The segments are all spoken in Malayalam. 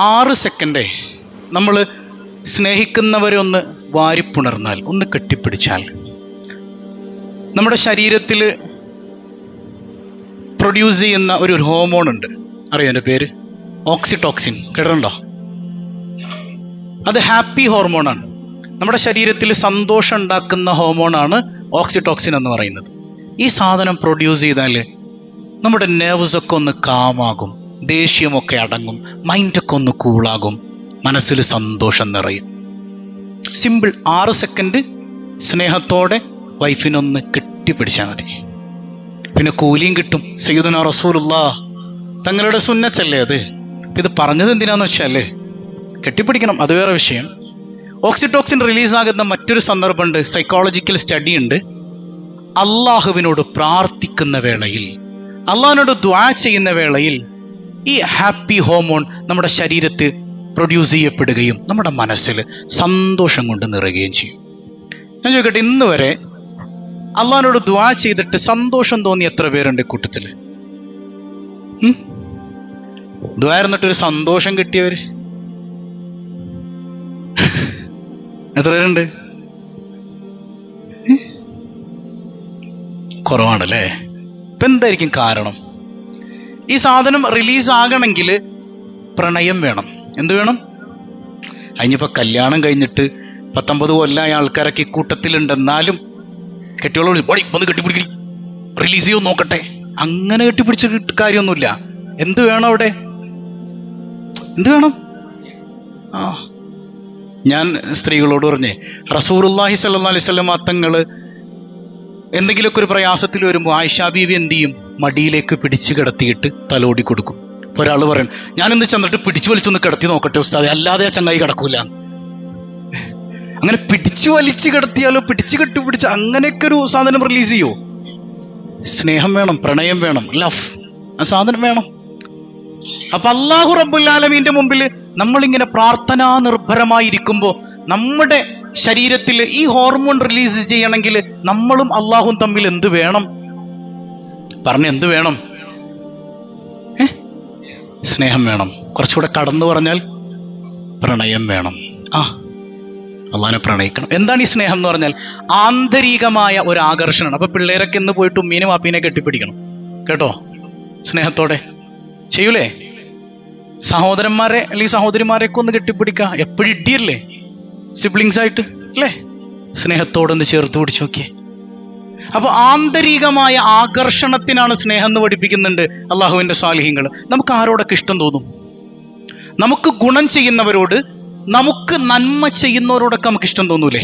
6 സെക്കൻഡേ നമ്മൾ സ്നേഹിക്കുന്നവരെ ഒന്ന് വാരിപ്പുണർന്നാൽ, ഒന്ന് കെട്ടിപ്പിടിച്ചാൽ നമ്മുടെ ശരീരത്തിൽ പ്രൊഡ്യൂസ് ചെയ്യുന്ന ഒരു ഹോർമോൺ ഉണ്ട്. അറിയോ എൻ്റെ പേര്? ഓക്സിറ്റോക്സിൻ. കേട്ടിട്ടുണ്ടോ? അത് ഹാപ്പി ഹോർമോണാണ്. നമ്മുടെ ശരീരത്തിൽ സന്തോഷം ഉണ്ടാക്കുന്ന ഹോർമോണാണ് ഓക്സിറ്റോക്സിൻ എന്ന് പറയുന്നത്. ഈ സാധനം പ്രൊഡ്യൂസ് ചെയ്താൽ നമ്മുടെ നെർവ്സൊക്കെ ഒന്ന് കാമാകും, ദേഷ്യമൊക്കെ അടങ്ങും, മൈൻഡൊക്കെ ഒന്ന് കൂളാകും, മനസ്സിൽ സന്തോഷം നിറയും. സിമ്പിൾ. 6 സെക്കൻഡ് സ്നേഹത്തോടെ വൈഫിനൊന്ന് കെട്ടിപ്പിടിച്ചാൽ മതി. പിന്നെ കൂലിയും കിട്ടും. സയ്യിദുനാ റസൂലുള്ളാഹ് തങ്ങളുടെ സുന്നത്തല്ലേ അത്. ഇത് പറഞ്ഞത് എന്തിനാന്ന് വെച്ചാൽ കെട്ടിപ്പിടിക്കണം, അത് വേറെ വിഷയം. ഓക്സിറ്റോക്സിൻ റിലീസാകുന്ന മറ്റൊരു സന്ദർഭമുണ്ട്, സൈക്കോളജിക്കൽ സ്റ്റഡി ഉണ്ട്. അള്ളാഹുവിനോട് പ്രാർത്ഥിക്കുന്ന വേളയിൽ, അള്ളാഹിനോട് ദുആ ചെയ്യുന്ന വേളയിൽ ഈ ഹാപ്പി ഹോർമോൺ നമ്മുടെ ശരീരത്തിൽ പ്രൊഡ്യൂസ് ചെയ്യപ്പെടുകയും നമ്മുടെ മനസ്സിൽ സന്തോഷം കൊണ്ട് നിറയുകയും ചെയ്യും. ഞാൻ ചോദിക്കട്ടെ, ഇന്ന് വരെ അള്ളാഹിനോട് ദുആ ചെയ്തിട്ട് സന്തോഷം തോന്നി എത്ര പേരുണ്ട് കൂട്ടത്തിൽ? ദുആ ഇരുന്നിട്ടൊരു സന്തോഷം കിട്ടിയവര് എത്ര പേരുണ്ട്? കുറവാണല്ലേ. ഇപ്പം എന്തായിരിക്കും കാരണം? ഈ സാധനം റിലീസ് ആകണമെങ്കിൽ പ്രണയം വേണം. എന്ത് വേണം? അതിനിപ്പോൾ കല്യാണം കഴിഞ്ഞിട്ട് 19 കൊല്ലമായ ആൾക്കാരൊക്കെ ഈ കൂട്ടത്തിലുണ്ടെന്നാലും കെട്ടിയോളോട് ഒന്ന് കെട്ടിപ്പിടിക്കടി, റിലീസ് ചെയ്യോ നോക്കട്ടെ, അങ്ങനെ കെട്ടിപ്പിടിച്ച കാര്യമൊന്നുമില്ല. എന്ത് വേണം അവിടെ? എന്ത് വേണം? ഞാൻ സ്ത്രീകളോട് പറഞ്ഞേ, റസൂലുള്ളാഹി സ്വല്ലല്ലാഹു അലൈഹി വസല്ലം തങ്ങൾ എന്തെങ്കിലുമൊക്കെ ഒരു പ്രയാസത്തിൽ വരുമ്പോൾ ആയിഷ ബീവി എന്ത് ചെയ്യും? മടിയിലേക്ക് പിടിച്ച് കിടത്തിയിട്ട് തലോടി കൊടുക്കും. ഇപ്പോൾ ഒരാൾ പറയണം, ഞാനിന്ന് ചെന്നിട്ട് പിടിച്ചു വലിച്ചൊന്ന് കിടത്തി നോക്കട്ടെ ഉസ്താദേ, അല്ലാതെ ആ ചങ്ങായി കിടക്കൂല. അങ്ങനെ പിടിച്ചു വലിച്ച് കിടത്തിയാലോ, പിടിച്ച് കെട്ടിപ്പിടിച്ച് അങ്ങനെയൊക്കെ ഒരു സാധനം റിലീസ് ചെയ്യോ? സ്നേഹം വേണം, പ്രണയം വേണം, ലവ്, ആ സാധനം വേണം. അപ്പൊ അല്ലാഹു റബ്ബുൽ ആലമീന്റെ മുമ്പിൽ നമ്മളിങ്ങനെ പ്രാർത്ഥനാ നിർഭരമായിരിക്കുമ്പോൾ നമ്മുടെ ശരീരത്തിൽ ഈ ഹോർമോൺ റിലീസ് ചെയ്യണമെങ്കിൽ നമ്മളും അള്ളാഹും തമ്മിൽ എന്ത് വേണം? എന്ത് വേണം? സ്നേഹം വേണം. കുറച്ചുകൂടെ കടന്നു പറഞ്ഞാൽ പ്രണയം വേണം. അള്ളാഹിനെ പ്രണയിക്കണം. എന്താണ് ഈ സ്നേഹം എന്ന് പറഞ്ഞാൽ? ആന്തരികമായ ഒരു ആകർഷണമാണ്. അപ്പൊ പിള്ളേരൊക്കെ ഇന്ന് പോയിട്ട് ഉമ്മീനും വാപ്പീനെ കെട്ടിപ്പിടിക്കണം കേട്ടോ, സ്നേഹത്തോടെ. ചെയ്യൂലേ? സഹോദരന്മാരെ അല്ലെങ്കിൽ സഹോദരിമാരെയൊക്കെ ഒന്ന് കെട്ടിപ്പിടിക്കുക. എപ്പോഴും ഇടിയല്ലേ സിബ്ലിങ്സ് ആയിട്ട്, അല്ലേ? സ്നേഹത്തോടൊന്ന് ചേർത്ത് പിടിച്ചു നോക്കിയേ. അപ്പൊ ആന്തരികമായ ആകർഷണത്തിനാണ് സ്നേഹം എന്ന് പഠിപ്പിക്കുന്നുണ്ട് അള്ളാഹുവിന്റെ സ്വാലിഹീങ്ങൾ. നമുക്ക് ആരോടൊക്കെ ഇഷ്ടം തോന്നും? നമുക്ക് ഗുണം ചെയ്യുന്നവരോട്, നമുക്ക് നന്മ ചെയ്യുന്നവരോടൊക്കെ നമുക്ക് ഇഷ്ടം തോന്നൂലേ?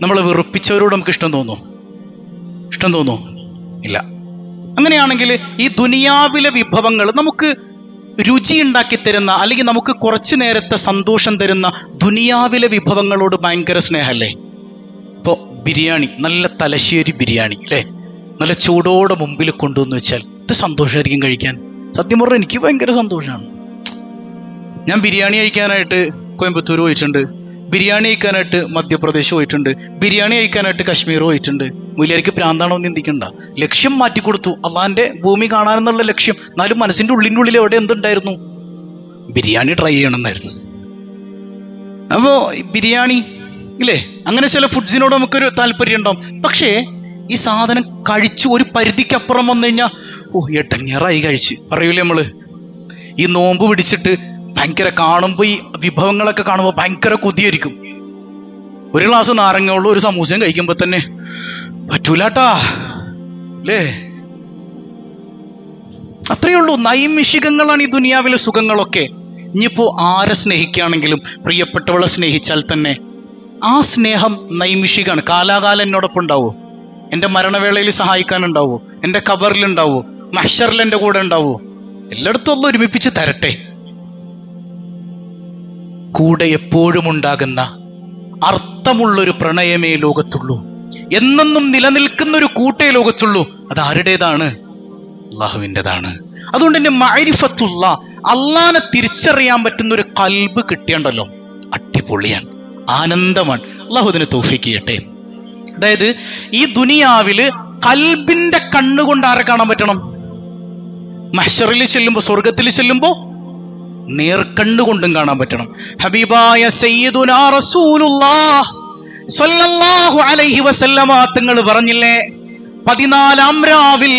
നമ്മൾ വെറുപ്പിച്ചവരോട് നമുക്ക് ഇഷ്ടം തോന്നൂ? ഇല്ല. അങ്ങനെയാണെങ്കിൽ ഈ ദുനിയാവിലെ വിഭവങ്ങൾ നമുക്ക് രുചി ഉണ്ടാക്കി തരുന്ന, അല്ലെങ്കിൽ നമുക്ക് കുറച്ചു നേരത്തെ സന്തോഷം തരുന്ന ദുനിയാവിലെ വിഭവങ്ങളോട് ഭയങ്കര സ്നേഹമല്ലേ? ഇപ്പോൾ ബിരിയാണി, നല്ല തലശ്ശേരി ബിരിയാണി അല്ലേ, നല്ല ചൂടോടെ മുമ്പിൽ കൊണ്ടുവന്ന് വെച്ചാൽ ഇത് സന്തോഷമായിരിക്കും കഴിക്കാൻ. സത്യം പറഞ്ഞാൽ എനിക്ക് ഭയങ്കര സന്തോഷമാണ്. ഞാൻ ബിരിയാണി കഴിക്കാനായിട്ട് കോയമ്പത്തൂർ പോയിട്ടുണ്ട്, ബിരിയാണി കഴിക്കാനായിട്ട് മധ്യപ്രദേശ് പോയിട്ടുണ്ട്, ബിരിയാണി കഴിക്കാനായിട്ട് കാശ്മീർ പോയിട്ടുണ്ട്. മുല്യാരിക്ക് പ്രാന്താണോ എന്ന് ചിന്തിക്കണ്ട. ലക്ഷ്യം മാറ്റിക്കൊടുത്തു. അള്ളാന്റെ ഭൂമി കാണാനെന്നുള്ള ലക്ഷ്യം. എന്നാലും മനസ്സിന്റെ ഉള്ളിൽ എവിടെ എന്തുണ്ടായിരുന്നു? ബിരിയാണി ട്രൈ ചെയ്യണമെന്നായിരുന്നു. അപ്പോൾ ബിരിയാണി ഇല്ലേ, അങ്ങനെ ചില ഫുഡ്സിനോട് നമുക്കൊരു താല്പര്യം ഉണ്ടാവും. പക്ഷേ ഈ സാധനം കഴിച്ചു ഒരു പരിധിക്കപ്പുറം വന്നു കഴിഞ്ഞാൽ എട്ടങ്ങേറായി കഴിച്ച് പറയൂലേ നമ്മള്. ഈ നോമ്പ് പിടിച്ചിട്ട് ഭയങ്കര കാണുമ്പോൾ, ഈ വിഭവങ്ങളൊക്കെ കാണുമ്പോൾ ഭയങ്കര കൊതിയായിരിക്കും. ഒരു ഗ്ലാസ് നാരങ്ങയുള്ള ഒരു സമൂസയും കഴിക്കുമ്പോൾ തന്നെ പറ്റൂലാട്ടാ അല്ലേ? അത്രയേ ഉള്ളൂ. നൈമിഷികങ്ങളാണ് ഈ ദുനിയാവിലെ സുഖങ്ങളൊക്കെ. ഇനിയിപ്പോ ആരെ സ്നേഹിക്കുകയാണെങ്കിലും, പ്രിയപ്പെട്ടവളെ സ്നേഹിച്ചാൽ തന്നെ ആ സ്നേഹം നൈമിഷികമാണ്. കാലാകാലം എന്നോടൊപ്പം ഉണ്ടാവോ? എൻ്റെ മരണവേളയിൽ സഹായിക്കാനുണ്ടാവോ? എൻ്റെ ഖബറിലുണ്ടാവോ? മഹ്ശറിൽ എൻ്റെ കൂടെ ഉണ്ടാവോ? എല്ലായിടത്തും ഒന്ന് ഒരുമിപ്പിച്ച് തരട്ടെ. കൂടെ എപ്പോഴും ഉണ്ടാകുന്ന അർത്ഥമുള്ളൊരു പ്രണയമേ ലോകത്തുള്ളൂ. എന്നെന്നും നിലനിൽക്കുന്ന ഒരു കൂട്ടേ ലോകത്തുള്ളൂ. അത് ആരുടേതാണ്? അള്ളാഹുവിൻ്റെതാണ്. അതുകൊണ്ട് തന്നെ മഅരിഫത്തുള്ള, അള്ളാനെ തിരിച്ചറിയാൻ പറ്റുന്ന ഒരു ഖൽബ് കിട്ടിയുണ്ടല്ലോ, അടിപൊളിയാണ്, ആനന്ദമാണ്. അള്ളാഹു അതിന് തൗഫീഖ് ചെയ്യട്ടെ. അതായത് ഈ ദുനിയാവില് ഖൽബിന്റെ കണ്ണുകൊണ്ട് ആരെ കാണാൻ പറ്റണം? മഹ്ശറിൽ ചെല്ലുമ്പോ, സ്വർഗത്തിൽ ചെല്ലുമ്പോ നേർക്കണ്ണുകൊണ്ടും കാണാൻ പറ്റണം. ഹബീബായ സയ്യിദുനാ റസൂലുള്ളാഹ് സ്വല്ലല്ലാഹു അലൈഹി വസല്ലമ തങ്ങൾ പറഞ്ഞില്ലേ, 14-ാം രാവിൽ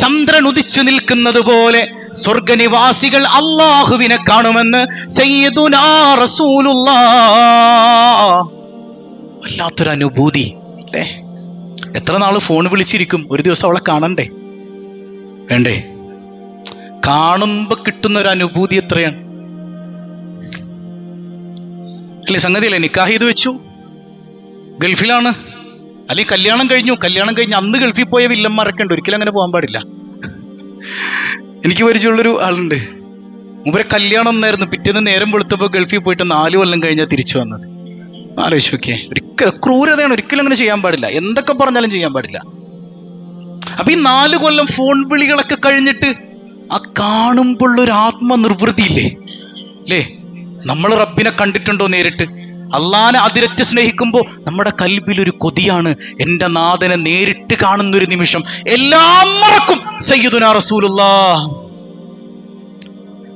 ചന്ദ്രൻ ഉദിച്ചു നിൽക്കുന്നത് പോലെ സ്വർഗനിവാസികൾ അള്ളാഹുവിനെ കാണുമെന്ന് സയ്യിദുനാ റസൂലുള്ളാഹ്. വല്ലാത്തൊരു അനുഭൂതി അല്ലേ? എത്ര നാള് ഫോൺ വിളിച്ചിരിക്കും, ഒരു ദിവസം അവളെ കാണണ്ടേ വേണ്ടേ? കാണുമ്പോ കിട്ടുന്ന ഒരു അനുഭൂതി എത്രയാണ് അല്ലേ? സംഗതിയല്ലേ? നിക്കാഹ് ചെയ്ത് വെച്ചു, ഗൾഫിലാണ്, അല്ലെങ്കിൽ കല്യാണം കഴിഞ്ഞ് അന്ന് ഗൾഫിൽ പോയ വില്ലന്മാരൊക്കെ ഉണ്ട്. ഒരിക്കലും അങ്ങനെ പോകാൻ പാടില്ല. എനിക്ക് പരിചയമുള്ളൊരു ആളുണ്ട്, മുമ്പേ കല്യാണം ഒന്നായിരുന്നു, പിറ്റേന്ന് നേരം വെളുത്തപ്പോൾ ഗൾഫിൽ പോയിട്ട് 4 കൊല്ലം കഴിഞ്ഞാൽ തിരിച്ചു വന്നത്. ആലോചിച്ച് നോക്കിയേ, ഒരിക്കലും ക്രൂരതയാണ്, ഒരിക്കലും അങ്ങനെ ചെയ്യാൻ പാടില്ല, എന്തൊക്കെ പറഞ്ഞാലും ചെയ്യാൻ പാടില്ല. അപ്പൊ ഈ 4 കൊല്ലം ഫോൺ വിളികളൊക്കെ കഴിഞ്ഞിട്ട് ആ കാണുമ്പോഴുള്ളൊരു ആത്മനിർവൃതിയില്ലേ അല്ലേ? നമ്മൾ റബ്ബിനെ കണ്ടിട്ടുണ്ടോ നേരിട്ട്? അള്ളാനെ അതിരറ്റ് സ്നേഹിക്കുമ്പോൾ നമ്മുടെ കൽബിലൊരു കൊതിയാണ്, എൻ്റെ നാഥനെ നേരിട്ട് കാണുന്നൊരു നിമിഷം എല്ലാം മറക്കും സയ്യിദുനാ റസൂലുള്ളാഹ്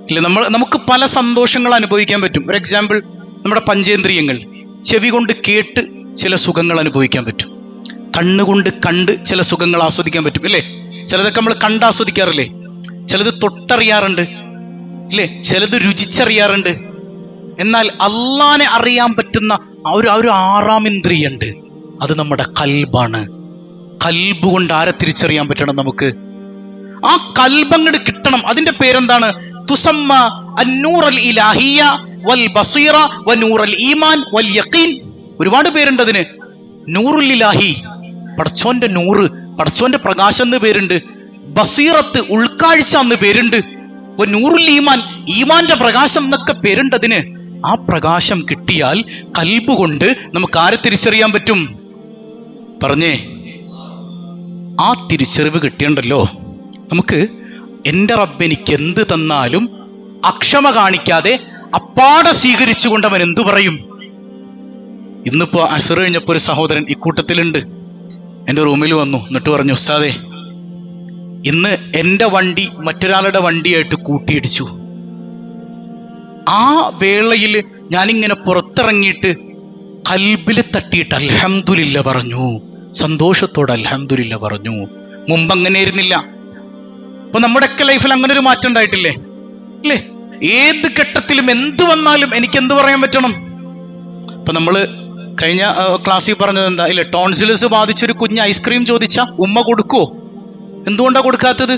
ഇല്ലേ? നമുക്ക് പല സന്തോഷങ്ങൾ അനുഭവിക്കാൻ പറ്റും. ഒരു എക്സാമ്പിൾ, നമ്മുടെ പഞ്ചേന്ദ്രിയങ്ങൾ, ചെവി കൊണ്ട് കേട്ട് ചില സുഖങ്ങൾ അനുഭവിക്കാൻ പറ്റും, കണ്ണുകൊണ്ട് കണ്ട് ചില സുഖങ്ങൾ ആസ്വദിക്കാൻ പറ്റും ഇല്ലേ? ചിലതൊക്കെ നമ്മൾ കണ്ട് ആസ്വദിക്കാറില്ലേ? ചിലത് തൊട്ടറിയാറുണ്ട് ഇല്ലേ? ചിലത് രുചിച്ചറിയാറുണ്ട്. എന്നാൽ അള്ളാനെ അറിയാൻ പറ്റുന്ന ആ ഒരു 6-ാം ഇന്ദ്രിയുണ്ട്, അത് നമ്മുടെ കൽബാണ്. കൽബ് കൊണ്ട് ആരെ തിരിച്ചറിയാൻ പറ്റണം നമുക്ക്? ആ കൽബങ്ങട് കിട്ടണം. അതിന്റെ പേരെന്താണ്? തുസമ്മ അന്നൂറൽ ഇലാഹിയ വൽ ബസീറ വനൂറൽ ഈമാൻ വൽ യഖീൻ. ഒരുപാട് പേരുണ്ട് അതിന്. നൂറുൽ ഇലാഹി, പടച്ചോന്റെ നൂറ്, പടച്ചോന്റെ പ്രകാശം എന്ന് പേരുണ്ട്. ബസീറത്ത്, ഉൾക്കാഴ്ച എന്ന് പേരുണ്ട്. നൂറുൽ ഈമാൻ, ഈമാന്റെ പ്രകാശം എന്നൊക്കെ പേരുണ്ട് അതിന്. ആ പ്രകാശം കിട്ടിയാൽ കൽബ് കൊണ്ട് നമുക്ക് ആരെ തിരിച്ചറിയാൻ പറ്റും? പറഞ്ഞേ. ആ തിരിച്ചറിവ് കിട്ടിയണ്ടല്ലോ നമുക്ക് എൻ്റെ റബ്ബ് എനിക്ക് എന്ത് തന്നാലും അക്ഷമ കാണിക്കാതെ അപ്പാടെ സ്വീകരിച്ചുകൊണ്ട് അവൻ എന്തു പറയും? ഇന്നിപ്പോ അസ്ർ കഴിഞ്ഞപ്പോ ഒരു സഹോദരൻ ഇക്കൂട്ടത്തിലുണ്ട്, എൻ്റെ റൂമിൽ വന്നു. എന്നിട്ട് പറഞ്ഞു, ഉസ്താദേ, ഇന്ന് എൻ്റെ വണ്ടി മറ്റൊരാളുടെ വണ്ടിയായിട്ട് കൂട്ടിയിടിച്ചു. ആ വേളയിൽ ഞാനിങ്ങനെ പുറത്തിറങ്ങിയിട്ട് കൽബിൽ തട്ടിയിട്ട് അൽഹംദുലില്ല പറഞ്ഞു, സന്തോഷത്തോടെ അൽഹംദുലില്ല പറഞ്ഞു. മുമ്പ് അങ്ങനെ ആയിരുന്നില്ല. അപ്പൊ നമ്മുടെയൊക്കെ ലൈഫിൽ അങ്ങനെ ഒരു മാറ്റം ഉണ്ടായിട്ടില്ലേ അല്ലേ? ഏത് ഘട്ടത്തിലും എന്ത് വന്നാലും എനിക്ക് എന്ത് പറയാൻ പറ്റണം? അപ്പൊ നമ്മള് കഴിഞ്ഞ ക്ലാസ്സിൽ പറഞ്ഞത് എന്താ ഇല്ലേ? ടോൺസിലസ് ബാധിച്ചൊരു കുഞ്ഞ് ഐസ്ക്രീം ചോദിച്ചാ ഉമ്മ കൊടുക്കുവോ? എന്തുകൊണ്ടാ കൊടുക്കാത്തത്?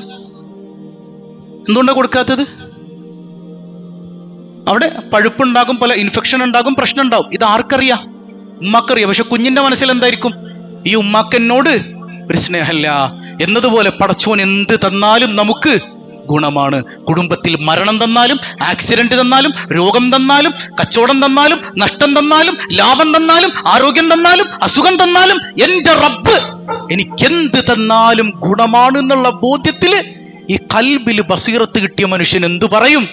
അവിടെ പഴുപ്പുണ്ടാകും, പല ഇൻഫെക്ഷൻ ഉണ്ടാകും, പ്രശ്നം ഉണ്ടാകും. ഇത് ആർക്കറിയാം? ഉമ്മാക്കറിയാം. പക്ഷെ കുഞ്ഞിന്റെ മനസ്സിൽ എന്തായിരിക്കും? ഈ ഉമ്മാക്കെന്നോട് ഒരു സ്നേഹമില്ല എന്നതുപോലെ പടച്ചോൻ എന്ത് തന്നാലും നമുക്ക് ഗുണമാണ്. കുടുംബത്തിൽ മരണം തന്നാലും, ആക്സിഡന്റ് തന്നാലും, രോഗം തന്നാലും, കച്ചവടം തന്നാലും, നഷ്ടം തന്നാലും, ലാഭം തന്നാലും, ആരോഗ്യം തന്നാലും, അസുഖം തന്നാലും, എൻ്റെ റബ്ബ് എനിക്കെന്ത് തന്നാലും ഗുണമാണ് എന്നുള്ള ബോധ്യത്തില് ഈ കൽബിൽ ബസീറത്ത് കിട്ടിയ മനുഷ്യൻ എന്തു പറയും?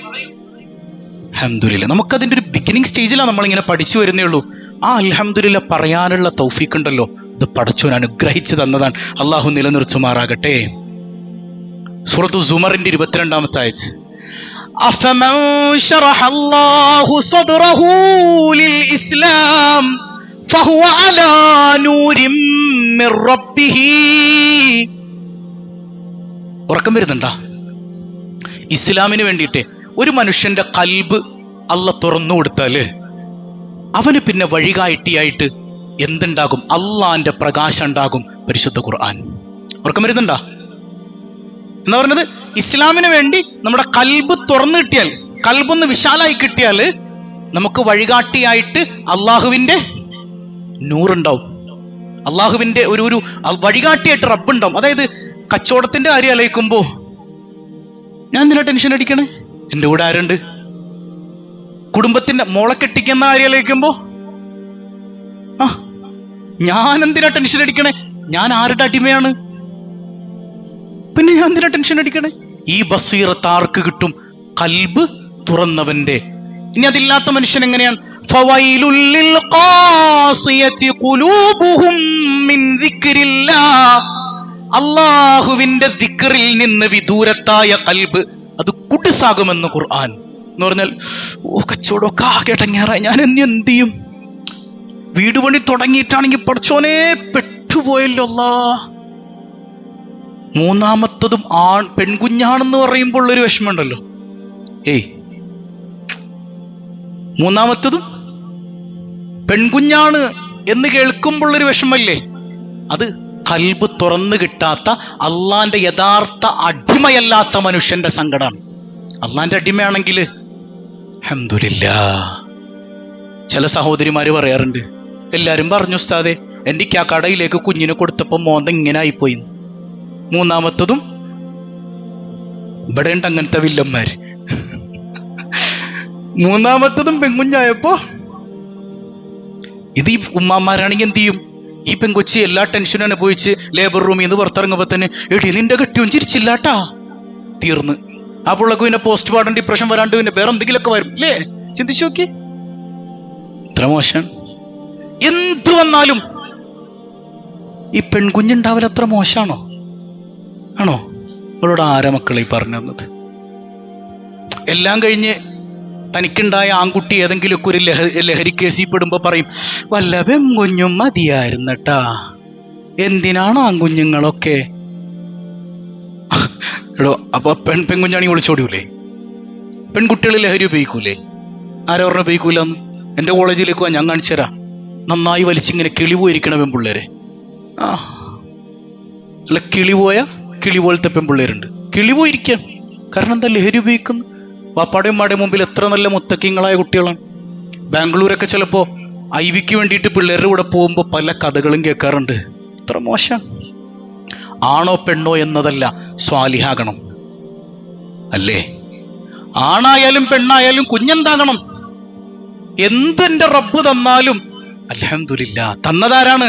അൽഹംദുലില്ലാ. നമുക്കതിൻ്റെ ഒരു ബിഗിനിങ് സ്റ്റേജിലാണ് നമ്മളിങ്ങനെ പഠിച്ചു വരുന്നേ ഉള്ളൂ. ആ അൽഹംദുലില്ലാ പറയാനുള്ള തൗഫീഖ് ഉണ്ടല്ലോ, ഇത് പടച്ചോൻ അനുഗ്രഹിച്ചു തന്നതാണ്. അള്ളാഹു നിലനിർത്തുമാറാകട്ടെ. സൂറത്തു സുമറിന്റെ 22-ാമത്തെ ആയത്ത്, അഫമൻ ശറഹല്ലാഹു സദ്റഹു ലിൽ ഇസ്ലാം ഫഹുവ അലാ നൂരിൻ മിർ റബ്ബിഹി. ഉറക്കം വരുന്നുണ്ടാ? ഇസ്ലാമിന് വേണ്ടിയിട്ട് ഒരു മനുഷ്യന്റെ കൽബ് അല്ല തുറന്നു കൊടുത്താല് അവന് പിന്നെ വഴികാട്ടിയായിട്ട് എന്തുണ്ടാകും? അള്ളാന്റെ പ്രകാശം ഉണ്ടാകും. പരിശുദ്ധ ഖുർആൻ. ഉറക്കം വരുന്നുണ്ടാ? എന്താ പറഞ്ഞത്? ഇസ്ലാമിന് വേണ്ടി നമ്മുടെ കൽബ് തുറന്നു കിട്ടിയാൽ, കൽബൊന്ന് വിശാലായി കിട്ടിയാൽ നമുക്ക് വഴികാട്ടിയായിട്ട് അള്ളാഹുവിന്റെ നൂറുണ്ടാവും. അള്ളാഹുവിന്റെ ഒരു വഴികാട്ടിയായിട്ട് റബ്ബുണ്ടാവും. അതായത് കച്ചവടത്തിന്റെ കാര്യം ആലോചിക്കുമ്പോ ഞാൻ എന്തിനാ ടെൻഷൻ അടിക്കണേ? എൻ്റെ കൂടെ ആരുണ്ട്? കുടുംബത്തിന്റെ മോളെ കെട്ടിക്കുന്ന കാര്യം ആലോചിക്കുമ്പോ ഞാൻ എന്തിനാ ടെൻഷൻ അടിക്കണേ? ഞാൻ ആരുടെ അടിമയാണ്? പിന്നെ ഞാൻ എന്തിനാ ടെൻഷൻ അടിക്കണേ? ഈ ബസീറത്ത് ആർക്ക് കിട്ടും? കൽബ് തുറന്നവന്റെ. ഇനി അതില്ലാത്ത മനുഷ്യൻ എങ്ങനെയാണ്? ഫവൈലുൽ ലിൽ ഖാസിയതി ഖുലൂബുഹും മിൻ ദിക്രില്ലാഹ്. അല്ലാഹുവിന്റെ ദിക്റിൽ നിന്ന് വിദൂരത്തായ കൽബ് അത് കുടുസാകുമെന്ന് ഖുർആൻ. എന്ന് പറഞ്ഞാൽ കച്ചവടമൊക്കെ ആകെ ഇടങ്ങേറായി, ഞാൻ ഇനി എന്ത് ചെയ്യും? വീട് പണി തുടങ്ങിയിട്ടാണെങ്കിൽ പഠിച്ചോനെ പെട്ടുപോയല്ലോ അല്ലാ. മൂന്നാമത്തതും പെൺകുഞ്ഞാണെന്ന് പറയുമ്പോൾ ഉള്ളൊരു വിഷമമുണ്ടല്ലോ. മൂന്നാമത്തതും പെൺകുഞ്ഞാണ് എന്ന് കേൾക്കുമ്പോഴുള്ളൊരു വിഷമല്ലേ? അത് ഖൽബ് തുറന്നു കിട്ടാത്ത, അള്ളാന്റെ യഥാർത്ഥ അടിമയല്ലാത്ത മനുഷ്യന്റെ സങ്കടമാണ്. അള്ളാന്റെ അടിമയാണെങ്കിൽ അൽഹംദുലില്ലാഹ്. ചില സഹോദരിമാര് പറയാറുണ്ട്, എല്ലാരും പറഞ്ഞു ഉസ്താദേ, എനിക്ക് ആ കടയിലേക്ക് കുഞ്ഞിനെ കൊടുത്തപ്പോ മോന്ത ഇങ്ങനെ ആയിപ്പോയി. മൂന്നാമത്തതും ഇവിടെ ഉണ്ട് അങ്ങനത്തെ വില്ലന്മാര്. മൂന്നാമത്തതും പെൺകുഞ്ഞായപ്പോ ഇത് ഈ ഉമ്മാമാരാണെങ്കിൽ എന്ത് ചെയ്യും? ഈ പെൺകൊച്ചി എല്ലാ ടെൻഷനും അനുഭവിച്ച് ലേബർ റൂമിൽ നിന്ന് പുറത്തിറങ്ങുമ്പോ തന്നെ എടി നിന്റെ കെട്ടിയും ചിരിച്ചില്ലാട്ടാ, തീർന്ന്. ആ പുള്ളക്ക് പിന്നെ പോസ്റ്റ് പാർട്ടം ഡിപ്രഷൻ വരാണ്ട് പിന്നെ വേറെ എന്തെങ്കിലുമൊക്കെ വരും അല്ലേ? ചിന്തിച്ചു നോക്കി, ഇത്ര മോശം. എന്തു വന്നാലും ഈ പെൺകുഞ്ഞുണ്ടാവില്ല, അത്ര മോശമാണോ? ആണോ? അവളോട് ആരാ മക്കളെ ഈ പറഞ്ഞു തന്നത്? എല്ലാം കഴിഞ്ഞ് തനിക്കുണ്ടായ ആൺകുട്ടി ഏതെങ്കിലുമൊക്കെ ഒരു ലഹരി കേസിൽ പെടുമ്പോ പറയും, വല്ല പെൺകുഞ്ഞും മതിയായിരുന്നട്ടാ, എന്തിനാണ് ആൺകുഞ്ഞുങ്ങളൊക്കെ? എടോ, അപ്പൊ പെൺകുഞ്ഞാണെങ്കിൽ വിളിച്ചോടൂലേ? പെൺകുട്ടികൾ ലഹരി ഉപയോഗിക്കൂലേ? ആരോ പറഞ്ഞ ഉപയോഗിക്കൂലെന്ന്? എന്റെ കോളേജിലേക്ക് പോവാൻ ഞാൻ കാണിച്ചു തരാം. നന്നായി വലിച്ചിങ്ങനെ കിളി പോയിരിക്കണ പെൺപിള്ളേരെ. അല്ല, കിളി പോലത്തെ പെൺപിള്ളേരുണ്ട്. കിളി പോയിരിക്കാൻ കാരണം എന്താ? ലഹരി ഉപയോഗിക്കുന്നു. വാപ്പാടെയും ഉമ്മാടെയും മുമ്പിൽ എത്ര നല്ല മുത്തക്കിങ്ങളായ കുട്ടികളാണ്. ബാംഗ്ലൂരൊക്കെ ചിലപ്പോ ഐവിക്ക് വേണ്ടിയിട്ട് പിള്ളേരുടെ കൂടെ പോകുമ്പോൾ പല കഥകളും കേൾക്കാറുണ്ട്. ഇത്ര മോശം. ആണോ പെണ്ണോ എന്നതല്ല, സ്വാലിഹാകണം അല്ലേ? ആണായാലും പെണ്ണായാലും കുഞ്ഞെന്താകണം? എന്തെന്റെ റബ്ബ് തന്നാലും അൽഹംദുലില്ലാ. തന്നതാരാണ്?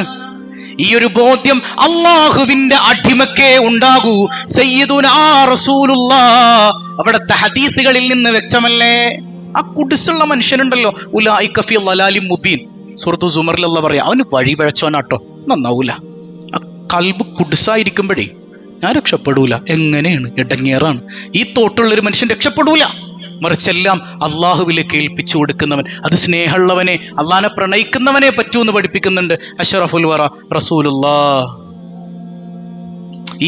ഈ ഒരു ബോധ്യം അള്ളാഹുവിന്റെ അടിമക്കേ ഉണ്ടാകൂ. സയ്യിദുനാ റസൂലുള്ളാഹ് അവിടുത്തെ ഹദീസുകളിൽ നിന്ന് വ്യക്തമല്ലേ? ആ കുടിസുള്ള മനുഷ്യനുണ്ടല്ലോ, ഉലൈക ഫീ ളലാലിൻ മുബീൻ, സൂറത്തു സുമറിൽ അല്ലാഹ് പറയാ, അവന് വഴി പിഴച്ചവനാട്ടോ, നന്നാവൂല. ആ കൽബ് കുടിസായിരിക്കുമ്പോഴേ ഞാൻ രക്ഷപ്പെടൂല. എങ്ങനെയാണ്? ഇടങ്ങേറാണ്. ഈ തോട്ടുള്ളൊരു മനുഷ്യൻ രക്ഷപ്പെടൂല. മറിച്ചെല്ലാം അള്ളാഹുവിലേക്ക് ഏൽപ്പിച്ചു കൊടുക്കുന്നവൻ, അത് സ്നേഹമുള്ളവനെ, അള്ളാഹനെ പ്രണയിക്കുന്നവനെ പറ്റൂ എന്ന് പഠിപ്പിക്കുന്നുണ്ട് അഷ്റഫുൽ വറ റസൂലുള്ളാഹ്.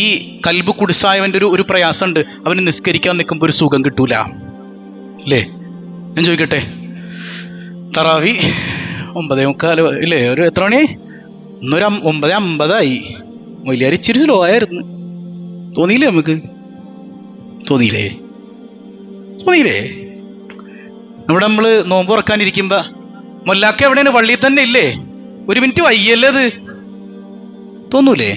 ഈ കൽബ് കുടിസായവന്റെ ഒരു പ്രയാസമുണ്ട്, അവന് നിസ്കരിക്കാൻ നിൽക്കുമ്പോൾ ഒരു സുഖം കിട്ടൂല അല്ലേ? ഞാൻ ചോദിക്കട്ടെ, തറാവി 9:45 ഇല്ലേ? ഒരു എത്ര മണി? ഇന്നൊരു 9:50 മൊയിലിയാർ ഇച്ചിരി സ്ലോ ആയിരുന്നു. തോന്നിയില്ലേ? നമുക്ക് തോന്നിയില്ലേ? നമ്മള് നോമ്പ് തുറക്കാനിരിക്കുമ്പോ മൊല്ലാക്ക എവിടെയാണ്? പള്ളിയിൽ തന്നെ ഇല്ലേ? 1 മിനിറ്റ് വയ്യല്ലേ അത്? തോന്നൂലേ?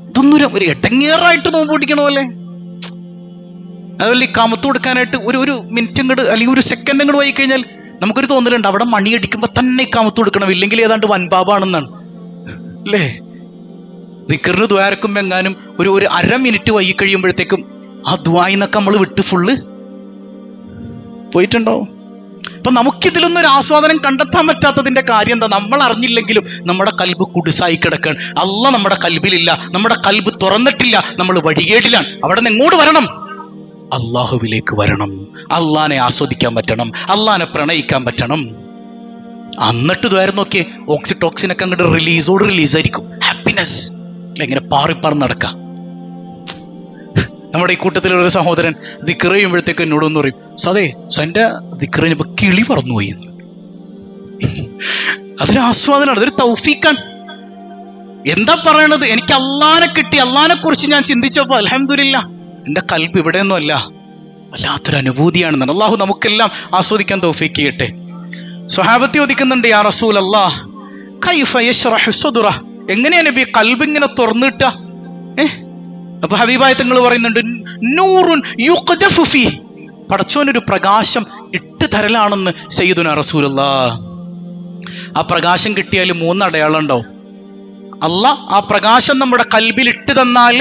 ഇതൊന്നും ഒരു എട്ടങ്ങേറായിട്ട് നോമ്പ് പിടിക്കണമല്ലേ? അതുപോലെ ഈ കാമത്ത് കൊടുക്കാനായിട്ട് ഒരു മിനിറ്റ് ഇങ്ങോട്ട് അല്ലെങ്കിൽ ഒരു സെക്കൻഡ് ഇങ്ങോട്ട് പോയി കഴിഞ്ഞാൽ നമുക്കൊരു തോന്നലുണ്ട്, അവിടെ മണി അടിക്കുമ്പോ തന്നെ കാമത്ത് കൊടുക്കണം, ഇല്ലെങ്കിൽ ഏതാണ്ട് വൻപാപാണെന്നാണ് അല്ലേ? ദിക്റിന് ദ്വാരക്കുമ്പോ എങ്ങാനും ഒരു 1/2 മിനിറ്റ് വൈകി കഴിയുമ്പോഴത്തേക്കും ആ ദ്വായിന്നൊക്കെ നമ്മൾ വിട്ട് ഫുള്ള് പോയിട്ടുണ്ടാവും. അപ്പൊ നമുക്കിതിലൊന്നും ഒരു ആസ്വാദനം കണ്ടെത്താൻ പറ്റാത്തതിന്റെ കാര്യം എന്താ? നമ്മൾ അറിഞ്ഞില്ലെങ്കിലും നമ്മുടെ കൽബ് കുടിസായി കിടക്കാണ്. അള്ളാഹ് നമ്മുടെ കൽബിലില്ല, നമ്മുടെ കൽബ് തുറന്നിട്ടില്ല, നമ്മൾ വഴികേടിലാണ്. അവിടെ നിന്ന് എങ്ങോട്ട് വരണം? അള്ളാഹുവിലേക്ക് വരണം. അള്ളാനെ ആസ്വദിക്കാൻ പറ്റണം, അള്ളാനെ പ്രണയിക്കാൻ പറ്റണം. എന്നിട്ട് ദ്വാരം നോക്കിയേ, ഓക്സിറ്റോക്സിനൊക്കെ അങ്ങോട്ട് റിലീസായിരിക്കും. ഹാപ്പിനെസ് ഇങ്ങനെ പാറിപ്പാറി നടക്കാം. നമ്മുടെ ഈ കൂട്ടത്തിലുള്ള ഒരു സഹോദരൻ ദിക്ർ ചെയ്യുമ്പോഴത്തേക്ക് എന്നോടൊന്ന് പറയും, സതേ എന്റെ ദിക്ർ കഴിഞ്ഞപ്പോ കിളി പറന്നുപോയി. അതൊരു ആസ്വാദനമാണ്, അതൊരു തൗഫീഖാണ്. എന്താ പറയണത്? എനിക്ക് അള്ളാനെ കിട്ടി, അള്ളാനെ കുറിച്ച് ഞാൻ ചിന്തിച്ചപ്പോ അൽഹംദുലില്ലാഹ് എന്റെ കൽബ് ഇവിടെയൊന്നും അല്ല, വല്ലാത്തൊരു അനുഭൂതിയാണെന്നാണ്. അള്ളാഹു നമുക്കെല്ലാം ആസ്വദിക്കാൻ തൗഫീഖ് ചെയ്യട്ടെ. സ്വഹാബത്തി ചോദിക്കുന്നുണ്ട്, യാ റസൂലല്ലാഹ് കൈഫ യശ്റഹു സദ്റഹ്, എങ്ങനെയാണ് നബി കൽബ് ഇങ്ങനെ തുറന്നിട്ട? അപ്പൊ ഹബീബായ തങ്ങൾ പറയുന്നുണ്ട്, നൂറുൻ യുഖ്ദഫു ഫീഹി, പടച്ചോനൊരു പ്രകാശം ഇട്ട് തരലാണെന്ന് സയ്യിദുനാ റസൂലുള്ളാഹ്. ആ പ്രകാശം കിട്ടിയാൽ 3 അടയാളം ഉണ്ടാവും. അല്ലാഹ് ആ പ്രകാശം നമ്മുടെ കൽബിൽ ഇട്ട് തന്നാൽ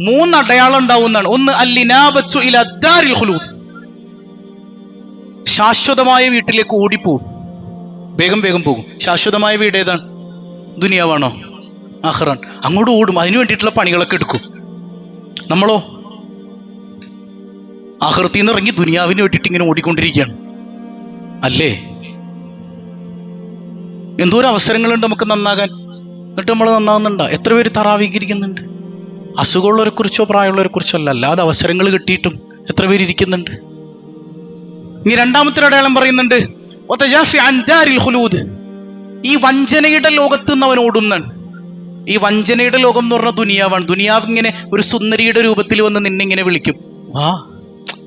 3 അടയാളം ഉണ്ടാവും എന്നാണ്. ഒന്ന് അല്ലിനാബത്തു ഇലാ ദാരിൽ ഖുലൂദ്, ശാശ്വതമായ വീട്ടിലേക്ക് ഓടിപ്പോവും, വേഗം പോകും. ശാശ്വതമായ വീട് ഏതാണ്? ദുനിയാവാണോ ആഖിറാൻ? അങ്ങോട്ട് ഓടും, അതിനു വേണ്ടിയിട്ടുള്ള പണികളൊക്കെ എടുക്കും. നമ്മളോ ആഖിറത്തിൽ നിന്ന് ഇറങ്ങി ദുനിയാവിന് വേണ്ടിയിട്ട് ഇങ്ങനെ ഓടിക്കൊണ്ടിരിക്കുകയാണ് അല്ലേ? എന്തോരം അവസരങ്ങളുണ്ട് നമുക്ക് നന്നാകാൻ, എന്നിട്ട് നമ്മൾ നന്നാകുന്നുണ്ടോ? എത്ര പേര് തറാവീകരിക്കുന്നുണ്ട്? അസുഖമുള്ളവരെ കുറിച്ചോ പ്രായമുള്ളവരെ കുറിച്ചോ അല്ല, അല്ലാതെ അവസരങ്ങൾ കിട്ടിയിട്ടും എത്ര പേര് ഇരിക്കുന്നുണ്ട്? ഇനി രണ്ടാമത്തെ അടയാളം പറയുന്നുണ്ട്, ഈ വഞ്ചനയുടെ ലോകത്ത് നിന്ന് അവൻ ഓടുന്നാണ്. ഈ വഞ്ചനയുടെ ലോകം എന്ന് പറഞ്ഞാൽ ദുനിയാവാണ്. ദുനിയാവ് ഇങ്ങനെ ഒരു സുന്ദരിയുടെ രൂപത്തിൽ വന്ന് നിന്നെ ഇങ്ങനെ വിളിക്കും, വാ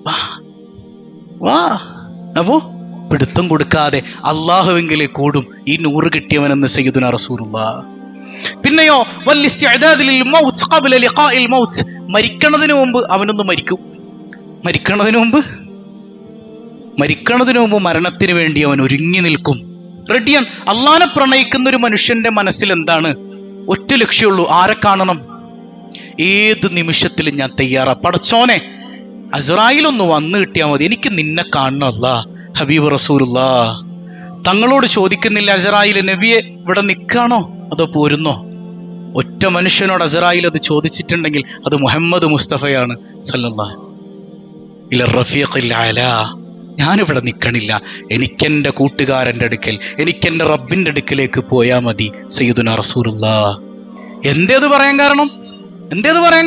വാ വാ. അപ്പോ പിടുത്തം കൊടുക്കാതെ അള്ളാഹുവെങ്കിലേക്ക് ഓടും ഈ 100 കിട്ടിയവനെന്ന് സയ്യിദുനാ റസൂലുള്ളാഹ്. പിന്നെയോ മരിക്കണതിന് മുമ്പ് അവനൊന്ന് മരിക്കും. മരിക്കണതിന് മുമ്പ് മരണത്തിന് വേണ്ടി അവൻ ഒരുങ്ങി നിൽക്കും, റെഡിയാണ്. അള്ളാനെ പ്രണയിക്കുന്ന ഒരു മനുഷ്യന്റെ മനസ്സിൽ എന്താണ്? ഒറ്റ ലക്ഷ്യമുള്ളൂ, ആരെ കാണണം? ഏത് നിമിഷത്തിലും ഞാൻ തയ്യാറാ. പടച്ചോനെ, അസ്രായീലൊന്ന് വന്നു കിട്ടിയാൽ മതി, എനിക്ക് നിന്നെ കാണണം അല്ലാ. ഹബീബ് റസൂലുള്ളാഹ് തങ്ങളോട് ചോദിക്കുന്നില്ല, അസ്രായീൽ നബിയെ ഇവിടെ നിൽക്കാണോ അതോ പോരുന്നോ? ഒറ്റ മനുഷ്യനോട് അസ്രായീൽ അത് ചോദിച്ചിട്ടുണ്ടെങ്കിൽ അത് മുഹമ്മദ് മുസ്തഫയാണ് സല്ലല്ലാഹു ഇല റഫീഖിൽ അലാ. ഞാനിവിടെ നിൽക്കണില്ല, എനിക്കെൻ്റെ കൂട്ടുകാരൻ്റെ അടുക്കൽ, എനിക്കെൻ്റെ റബ്ബിൻ്റെ അടുക്കലേക്ക് പോയാൽ മതി സയ്യിദുനാ റസൂലുള്ളാഹ്. എന്തേത് പറയാൻ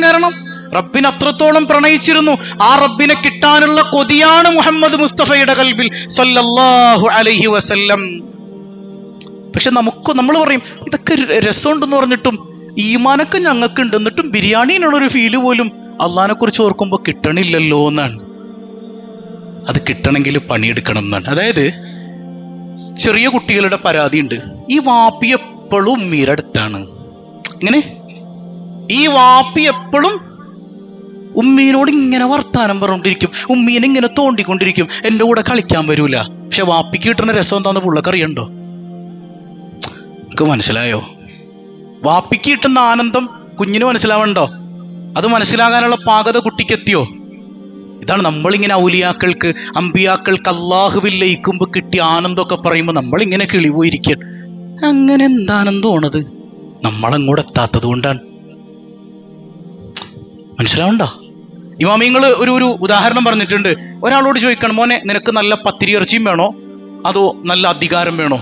കാരണം? റബ്ബിനെ അത്രത്തോളം പ്രണയിച്ചിരുന്നു. ആ റബ്ബിനെ കിട്ടാനുള്ള കൊതിയാണ് മുഹമ്മദ് മുസ്തഫയുടെ കൽബിൽ സല്ലല്ലാഹു അലൈഹി വസല്ലം. പക്ഷെ നമ്മൾ പറയും ഇതൊക്കെ രസമുണ്ടെന്ന് പറഞ്ഞിട്ടും ഈമാനൊക്കെ ഞങ്ങൾക്ക് ഉണ്ട്, എന്നിട്ടും ബിരിയാണിയിലുള്ളൊരു ഫീല് പോലും അള്ളാഹിനെ കുറിച്ച് ഓർക്കുമ്പോൾ കിട്ടണില്ലല്ലോ എന്നാണ്. അത് കിട്ടണമെങ്കിൽ പണിയെടുക്കണം എന്നാണ്. അതായത് ചെറിയ കുട്ടികളുടെ പരാതി ഉണ്ട്, ഈ വാപ്പി എപ്പോഴും ഉമ്മീയുടെ അടുത്താണ്. ഇങ്ങനെ ഈ വാപ്പി എപ്പോഴും ഉമ്മീനോട് ഇങ്ങനെ വർത്താനം പറഞ്ഞുകൊണ്ടിരിക്കും, ഉമ്മീനെ ഇങ്ങനെ തോണ്ടിക്കൊണ്ടിരിക്കും, എൻ്റെ കൂടെ കളിക്കാൻ വരൂല. പക്ഷെ വാപ്പിക്ക് കിട്ടുന്ന രസം എന്താന്ന് പുള്ളക്കറിയണ്ടോ? നമുക്ക് മനസ്സിലായോ? വാപ്പിക്ക് കിട്ടുന്ന ആനന്ദം കുഞ്ഞിന് മനസ്സിലാവണ്ടോ? അത് മനസ്സിലാകാനുള്ള പാകത കുട്ടിക്ക് എത്തിയോ? ഇതാണ് നമ്മളിങ്ങനെ ഔലിയാക്കൾക്ക് അമ്പിയാക്കൾക്ക് അള്ളാഹുവിൽ ലയിക്കുമ്പോൾ കിട്ടിയ ആനന്ദമൊക്കെ പറയുമ്പോൾ നമ്മളിങ്ങനെ കിളിപോയിരിക്കുകയാണ്. അങ്ങനെ എന്താനന്ദമാണത്? നമ്മളങ്ങോട്ട് എത്താത്തത് കൊണ്ടാണ്. മനസ്സിലാവണ്ടോ? ഇമാമിങ്ങൾ ഒരു ഉദാഹരണം പറഞ്ഞിട്ടുണ്ട്. ഒരാളോട് ചോദിക്കണം, മോനെ നിനക്ക് നല്ല പത്തിരി ഇറച്ചിയും വേണോ അതോ നല്ല അധികാരം വേണോ?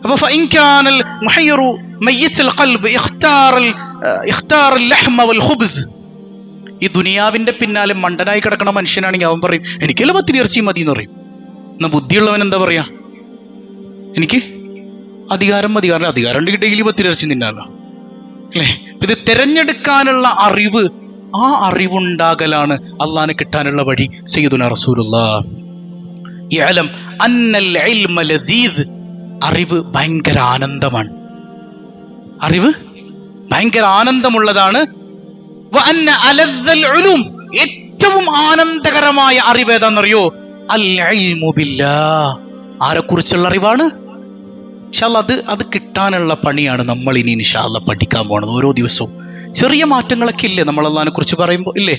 അപ്പൊ ഈ ദുനിയാവിന്റെ പിന്നാലെ മണ്ടനായി കിടക്കണ മനുഷ്യനാണെങ്കിൽ അവൻ പറയും എനിക്കല്ല പത്തിരി ഇറച്ചിയും മതി എന്ന് പറയും. എന്നാ ബുദ്ധിയുള്ളവൻ എന്താ പറയാ? എനിക്ക് അധികാരം ഉണ്ടെങ്കിൽ ഡെയിലി പത്തിരി ഇറച്ചി തിന്നാലോ അല്ലേ? ഇത് തിരഞ്ഞെടുക്കാനുള്ള അറിവ്, ആ അറിവുണ്ടാകലാണ് അള്ളാഹിനെ കിട്ടാനുള്ള വഴി. സയ്യിദുനാ റസൂലുള്ളാഹ് യഅലം അന്നൽ ഇൽമ ലദീദ്. അറിവ് ഭയങ്കര ആനന്ദമാണ്, അറിവ് ഭയങ്കര ആനന്ദമുള്ളതാണ്. വഅന്ന അലദ്ദൽ ഉലൂം, ഏറ്റവും ആനന്ദകരമായ അറിവ് ഏതാണെന്നറിയോ? അൽ ഇൽമു ബില്ലാഹ്. ആരെക്കുറിച്ചുള്ള അറിവാണ്? ഇൻഷാ അല്ലാഹ് അത് കിട്ടാനുള്ള പണിയാണ് നമ്മൾ ഇനി ഇൻഷാ അല്ലാഹ് പഠിക്കാൻ പോണത്. ഓരോ ദിവസവും ചെറിയ മാറ്റങ്ങളൊക്കെ ഇല്ലേ നമ്മൾ അള്ളാഹിനെ കുറിച്ച് പറയുമ്പോൾ ഇല്ലേ?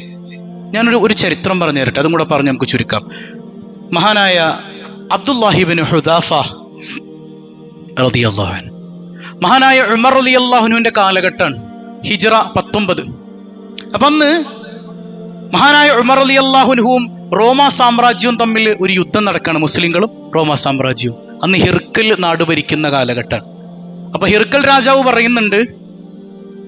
ഞാനൊരു ചരിത്രം പറഞ്ഞു തരട്ടെ, അതും കൂടെ പറഞ്ഞ് നമുക്ക് ചുരുക്കാം. മഹാനായ അബ്ദുല്ലാഹി ഇബ്നു ഹുദാഫ റളിയല്ലാഹു അൻഹു, മഹാനായ ഉമർ റളിയല്ലാഹു അൻഹുവിന്റെ കാലഘട്ടമാണ്, ഹിജ്റ 19. അപ്പൊ അന്ന് മഹാനായ ഉമർ റളിയല്ലാഹു അൻഹുവും റോമാ സാമ്രാജ്യവും തമ്മിൽ ഒരു യുദ്ധം നടക്കുകയാണ്, മുസ്ലിങ്ങളും റോമാ സാമ്രാജ്യവും. അന്ന് ഹിർക്കൽ നാട് ഭരിക്കുന്ന കാലഘട്ടമാണ്. അപ്പൊ ഹിർക്കൽ രാജാവ് പറയുന്നുണ്ട്,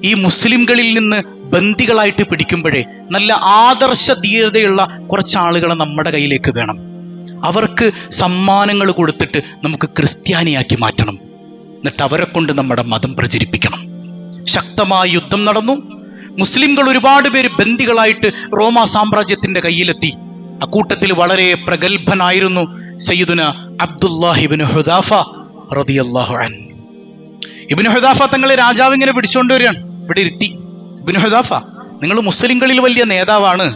ഈ മുസ്ലിംകളിൽ നിന്ന് ബന്ദികളായിട്ട് പിടിക്കുമ്പോഴേ നല്ല ആദർശ ധീരതയുള്ള കുറച്ച് ആളുകളെ നമ്മുടെ കയ്യിലേക്ക് വേണം. അവർക്ക് സമ്മാനങ്ങൾ കൊടുത്തിട്ട് നമുക്ക് ക്രിസ്ത്യാനിയാക്കി മാറ്റണം, എന്നിട്ട് അവരെ കൊണ്ട് നമ്മുടെ മതം പ്രചരിപ്പിക്കണം. ശക്തമായ യുദ്ധം നടന്നു. മുസ്ലിംകൾ ഒരുപാട് പേര് ബന്ദികളായിട്ട് റോമാ സാമ്രാജ്യത്തിന്റെ കയ്യിലെത്തി. അക്കൂട്ടത്തിൽ വളരെ പ്രഗത്ഭനായിരുന്നു സയ്യിദുന അബ്ദുല്ലാഹി ഇബ്നു ഹുദാഫ റളിയല്ലാഹു അൻഹു. ഇബ്നു ഹുദാഫ തങ്ങളെ രാജാവ് ഇങ്ങനെ പിടിച്ചുകൊണ്ട് വരികയാണ്, ഇവിടെ ഇരുത്തി. ഇബ്നു ഹുദാഫ, നിങ്ങൾ മുസ്ലിംകളിൽ വലിയ നേതാവാണ്,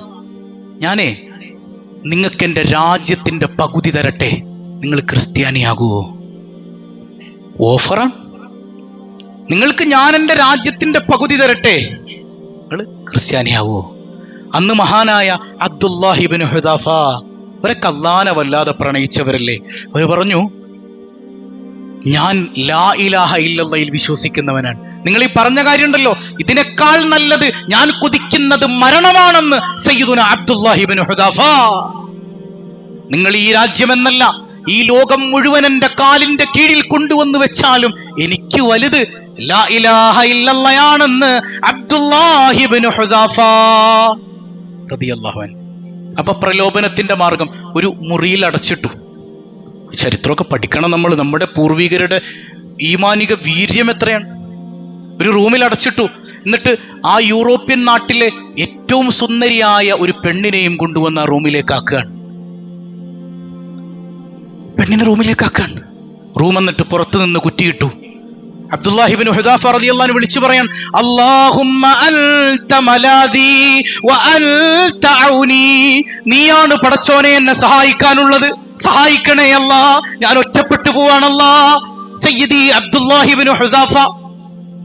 ഞാനേ നിങ്ങൾക്ക് എൻ്റെ രാജ്യത്തിന്റെ പകുതി തരട്ടെ, നിങ്ങൾ ക്രിസ്ത്യാനിയാകുവോ? ഓഫറാണ്. നിങ്ങൾക്ക് ഞാൻ എൻ്റെ രാജ്യത്തിന്റെ പകുതി തരട്ടെ, നിങ്ങൾ ക്രിസ്ത്യാനിയാകുവോ? അന്ന് മഹാനായ അബ്ദുല്ലാഹി ഇബ്നു ഹുദാഫ അവരൊക്കെ അല്ലാഹനെ വല്ലാതെ പ്രണയിച്ചവരല്ലേ. അവർ പറഞ്ഞു, ഞാൻ ലാ ഇലാഹ ഇല്ലല്ലാഹിൽ വിശ്വസിക്കുന്നവനാണ്, നിങ്ങൾ ഈ പറഞ്ഞ കാര്യമുണ്ടല്ലോ, ഇതിനേക്കാൾ നല്ലത് ഞാൻ കൊതിക്കുന്നത് മരണമാണെന്ന് സയ്യിദുന അബ്ദുല്ലാഹി ഇബ്നു ഹുദാഫ. നിങ്ങൾ ഈ രാജ്യമെന്നല്ല, ഈ ലോകം മുഴുവൻ എന്റെ കാലിന്റെ കീഴിൽ കൊണ്ടുവന്ന് വെച്ചാലും എനിക്ക് വലുത് ലാ ഇലാഹ ഇല്ലല്ലാഹയാണെന്ന് അബ്ദുല്ലാഹി ഇബ്നു ഹുദാഫ റളിയല്ലാഹു അൻഹു. അപ്പൊ പ്രലോഭനത്തിന്റെ മാർഗം ഒരു മുറിയിൽ അടച്ചിട്ടു. ചരിത്രമൊക്കെ പഠിക്കണം നമ്മൾ. നമ്മുടെ പൂർവികരുടെ ഈമാനിക വീര്യം എത്രയാണ്. ഒരു റൂമിൽ അടച്ചിട്ടു. എന്നിട്ട് ആ യൂറോപ്യൻ നാട്ടിലെ ഏറ്റവും സുന്ദരിയായ ഒരു പെണ്ണിനെയും കൊണ്ടുവന്ന് ആ റൂമിലേക്ക് ആക്കുകയാണ്. പെണ്ണിനെ റൂമിലേക്ക് ആക്കാൻ റൂം എന്നിട്ട് പുറത്തു നിന്ന് കുറ്റിയിട്ടു. അബ്ദുല്ലാഹി ഇബ്നു ഹുദാഫ റളിയല്ലാഹു അൻഹു വിളിച്ചു പറയാൻ, അല്ലാഹുമ്മ അൻത മലാദി വ അൻത ഔനി, നീയാണ് പടച്ചോനെ എന്നെ സഹായിക്കാനുള്ളത്, സഹായിക്കണേ അല്ലാ, ഞാൻ ഒറ്റപ്പെട്ടു പോവാണല്ലാ. സയ്യിദി അബ്ദുല്ലാഹി ഇബ്നു ഹുദാഫ.